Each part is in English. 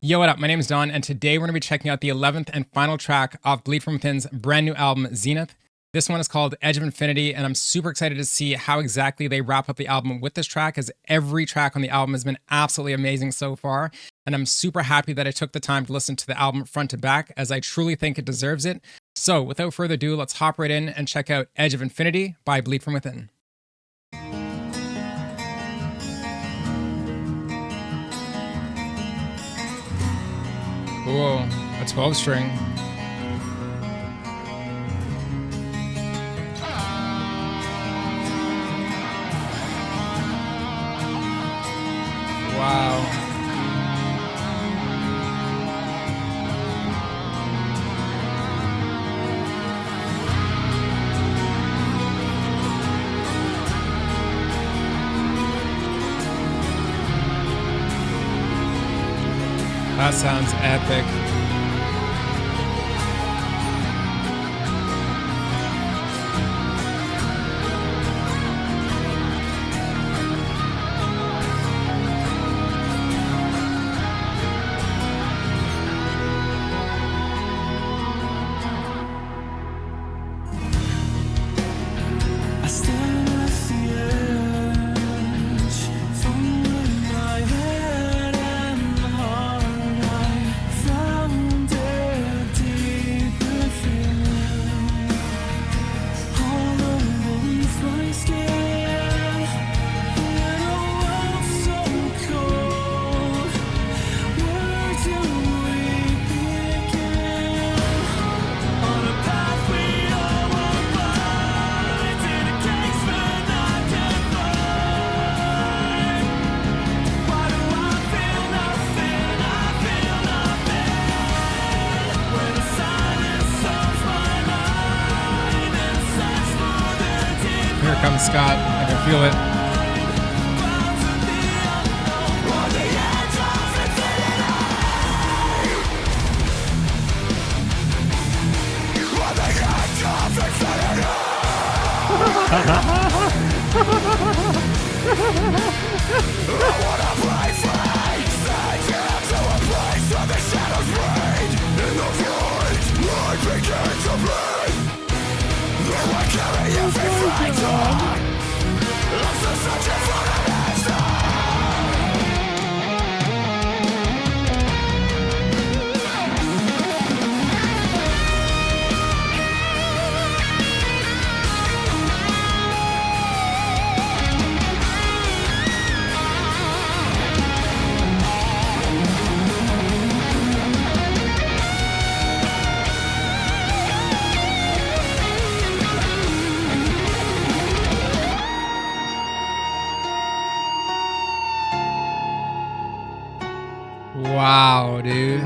Yo, what up? My name is Don, and today we're going to be checking out the 11th and final track off Bleed From Within's brand new album, Zenith. This one is called Edge of Infinity, and I'm super excited to see how exactly they wrap up the album with this track, as every track on the album has been absolutely amazing so far. And I'm super happy that I took the time to listen to the album front to back, as I truly think it deserves it. So without further ado, let's hop right in and check out Edge of Infinity by Bleed From Within. Cool, a 12 string. Wow. That sounds epic. Here comes Scott. I can feel it. Wow, dude.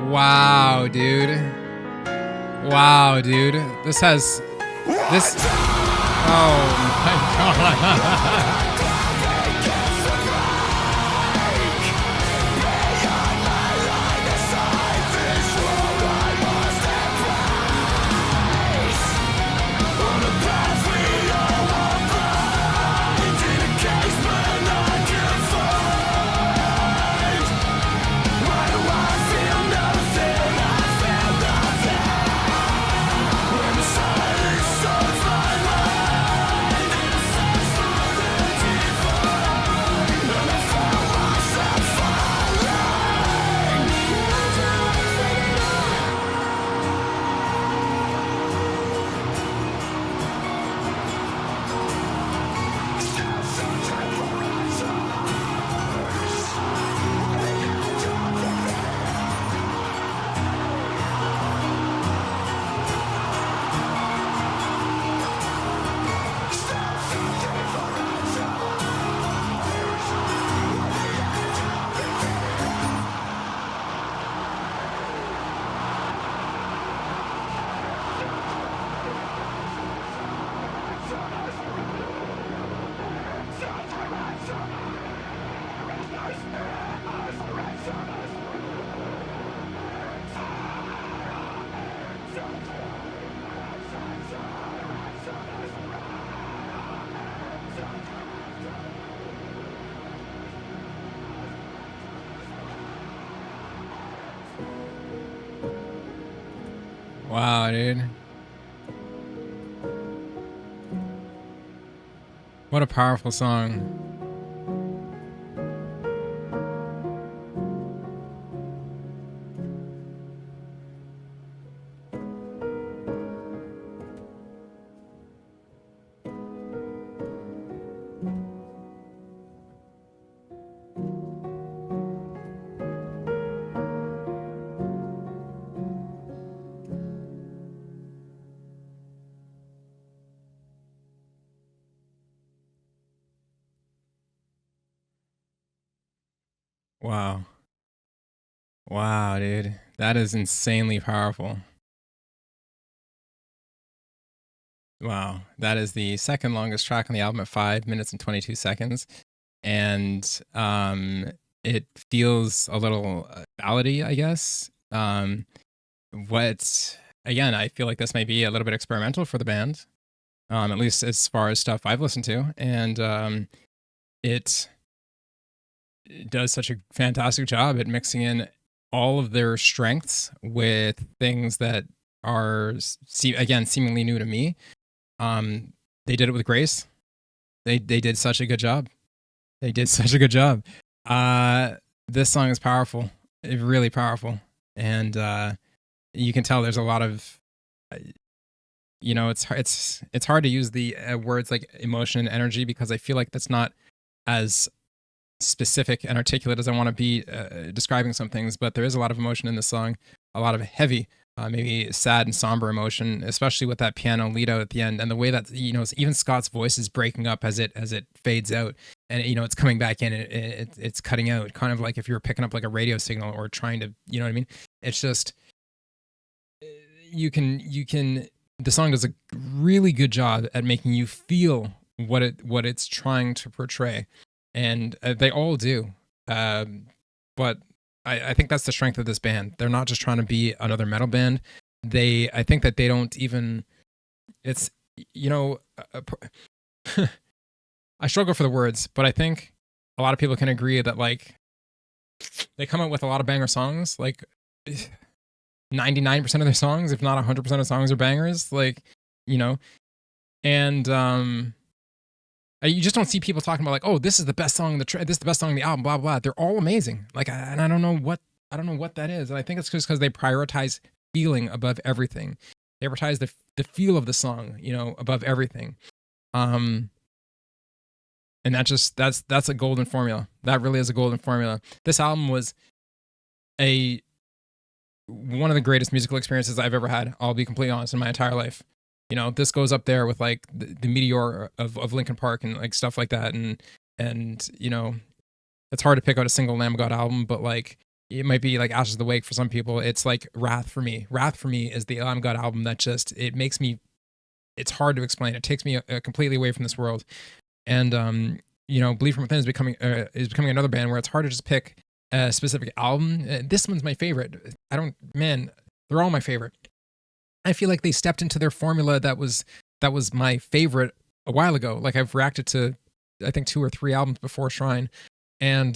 Wow, dude. Wow, dude. This has... This... Oh my god. Wow, dude. What a powerful song. Wow. Wow, dude. That is insanely powerful. Wow. That is the second longest track on the album at 5 minutes and 22 seconds. And it feels a little ballady, I guess. What again, I feel like this may be a little bit experimental for the band, at least as far as stuff I've listened to. And it does such a fantastic job at mixing in all of their strengths with things that are again seemingly new to me. They did it with grace. They did such a good job. They did such a good job. This song is powerful, really powerful, and you can tell there's a lot of, it's hard to use the words like emotion and energy because I feel like that's not as specific and articulate as I want to be describing some things, but there is a lot of emotion in this song, a lot of heavy, maybe sad and somber emotion, especially with that piano lead out at the end and the way that even Scott's voice is breaking up as it fades out, and it's coming back in, and it's cutting out, kind of like if you were picking up like a radio signal or trying to, you know what I mean? It's just you can the song does a really good job at making you feel what it's trying to portray. And they all do. But I think that's the strength of this band. They're not just trying to be another metal band. I think that they don't even, it's, I struggle for the words, but I think a lot of people can agree that like they come out with a lot of banger songs, like 99% of their songs, if not 100% of songs are bangers, like, and, you just don't see people talking about like, oh, this is the best song this is the best song on the album, blah blah. They're all amazing. Like, and I don't know what that is. And I think it's just because they prioritize feeling above everything. They prioritize the feel of the song, above everything. And that's a golden formula. That really is a golden formula. This album was one of the greatest musical experiences I've ever had. I'll be completely honest, in my entire life. This goes up there with like the Meteor of Linkin Park and like stuff like that. And it's hard to pick out a single Lamb of God album, but like it might be like Ashes of the Wake for some people. It's like Wrath for me. Wrath for me is the Lamb of God album that just, it makes me, it's hard to explain. It takes me completely away from this world. And, Bleed From Within is becoming another band where it's hard to just pick a specific album. This one's my favorite. They're all my favorite. I feel like they stepped into their formula that was my favorite a while ago. Like I've reacted to, I think 2 or 3 albums before Shrine. And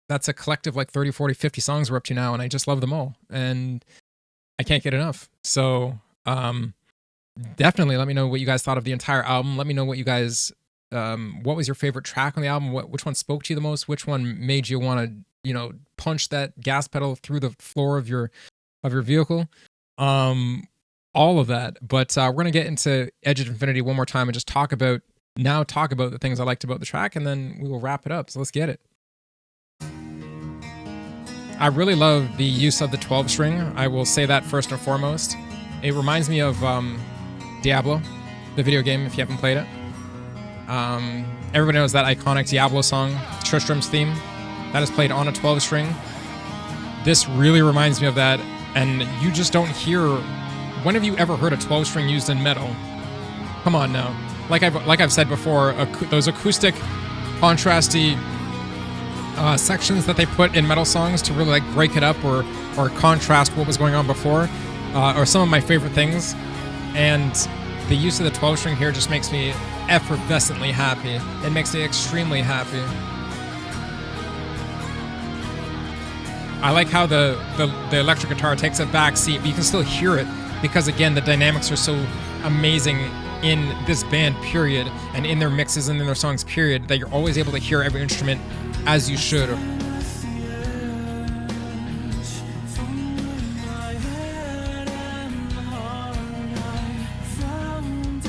that's a collective like 30, 40, 50 songs we're up to now. And I just love them all. And I can't get enough. So definitely let me know what you guys thought of the entire album. Let me know what you guys, what was your favorite track on the album? Which one spoke to you the most? Which one made you want to, punch that gas pedal through the floor of your vehicle? All of that, but we're gonna get into Edge of Infinity one more time and just talk about the things I liked about the track, and then we will wrap it up. So let's get it. I really love the use of the 12 string. I will say that first and foremost. It reminds me of Diablo, the video game, if you haven't played it. Everybody knows that iconic Diablo song, Tristram's theme, that is played on a 12 string. This really reminds me of that. And you just don't hear. When have you ever heard a 12 string used in metal? Come on now. Like I've said before, those acoustic, contrasty sections that they put in metal songs to really like break it up or contrast what was going on before are some of my favorite things. And the use of the 12 string here just makes me effervescently happy. It makes me extremely happy. I like how the electric guitar takes a back seat, but you can still hear it because again, the dynamics are so amazing in this band, period, and in their mixes and in their songs, period, that you're always able to hear every instrument as you should.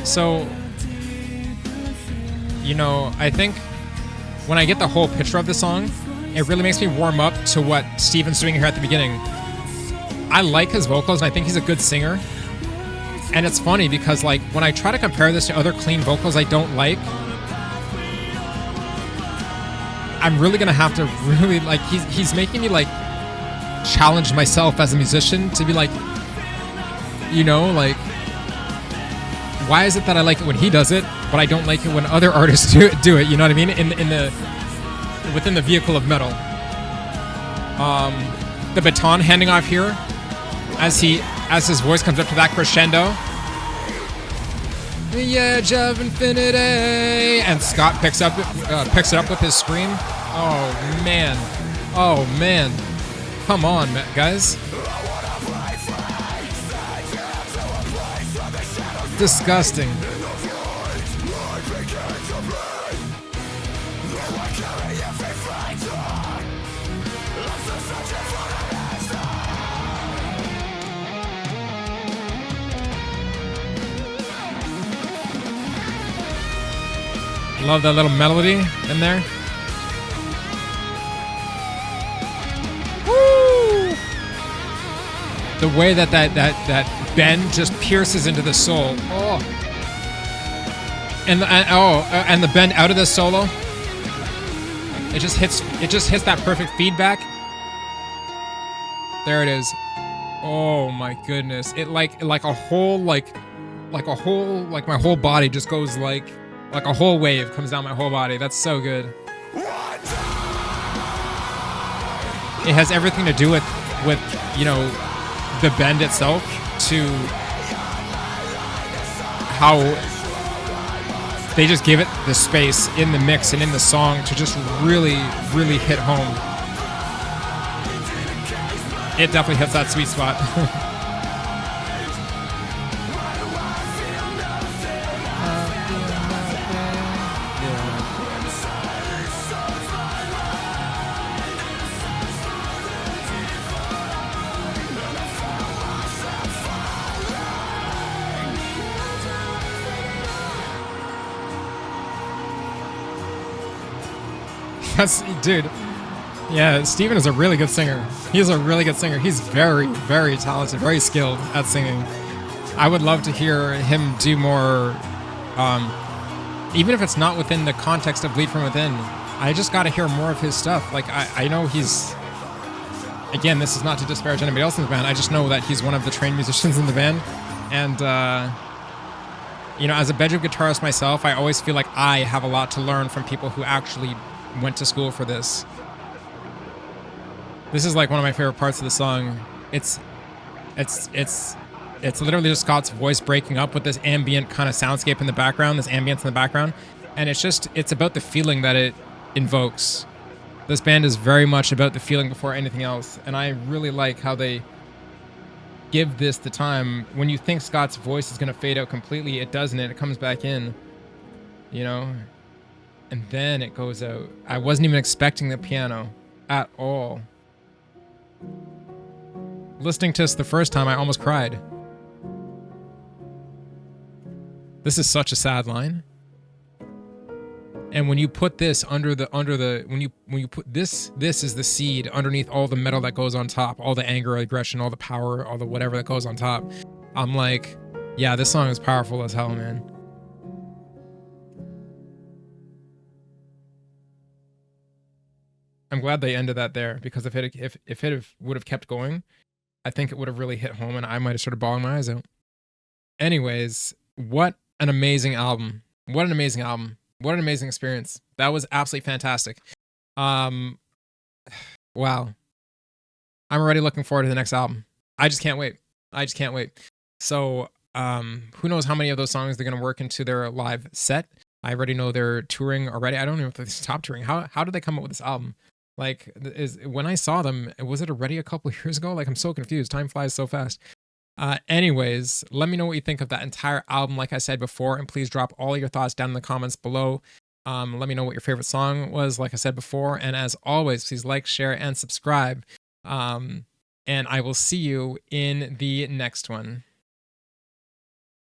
So, you know, I think when I get the whole picture of the song, it really makes me warm up to what Steven's doing here at the beginning. I like his vocals, and I think he's a good singer. And it's funny because, like, when I try to compare this to other clean vocals I don't like, I'm really gonna have to really, like, he's making me, like, challenge myself as a musician to be like, you know, like, why is it that I like it when he does it, but I don't like it when other artists do it? You know what I mean? Within the vehicle of metal. The baton handing off here, as his voice comes up to that crescendo. The edge of infinity, and Scott picks it up with his scream. Oh man, come on, guys. Disgusting. Love that little melody in there. Woo! The way that bend just pierces into the soul. Oh. And the bend out of the solo. It just hits that perfect feedback. There it is. Oh my goodness. It like my whole body just goes like a whole wave comes down my whole body. That's so good. It has everything to do with you know, the bend itself, to how they just give it the space in the mix and in the song to just really, really hit home. It definitely hits that sweet spot. Dude, yeah, Steven is a really good singer. He's a really good singer. He's very, very talented, very skilled at singing. I would love to hear him do more, even if it's not within the context of Bleed From Within. I just got to hear more of his stuff. Like, I know he's, again, this is not to disparage anybody else in the band. I just know that he's one of the trained musicians in the band. And, you know, as a bedroom guitarist myself, I always feel like I have a lot to learn from people who actually went to school for this. This is like one of my favorite parts of the song. It's literally just Scott's voice breaking up with this ambient kind of soundscape in the background, this ambience in the background, and it's about the feeling that it invokes. This band is very much about the feeling before anything else, and I really like how they give this the time. When you think Scott's voice is going to fade out completely, it doesn't. It comes back in, you know, and then it goes out. I wasn't even expecting the piano at all. Listening to this the first time, I almost cried. This is such a sad line. And when you put this when you put this is the seed underneath all the metal that goes on top, all the anger, aggression, all the power, all the whatever that goes on top. I'm like, yeah, this song is powerful as hell, man. I'm glad they ended that there, because if it would have kept going, I think it would have really hit home, and I might have started bawling my eyes out. Anyways, what an amazing album! What an amazing album! What an amazing experience! That was absolutely fantastic. Wow, I'm already looking forward to the next album. I just can't wait. So, who knows how many of those songs they're gonna work into their live set? I already know they're touring already. I don't know if they stopped touring. How did they come up with this album? Like, when I saw them, was it already a couple of years ago? Like, I'm so confused. Time flies so fast. Anyways, let me know what you think of that entire album, like I said before, and please drop all your thoughts down in the comments below. Let me know what your favorite song was, like I said before. And as always, please like, share, and subscribe. And I will see you in the next one.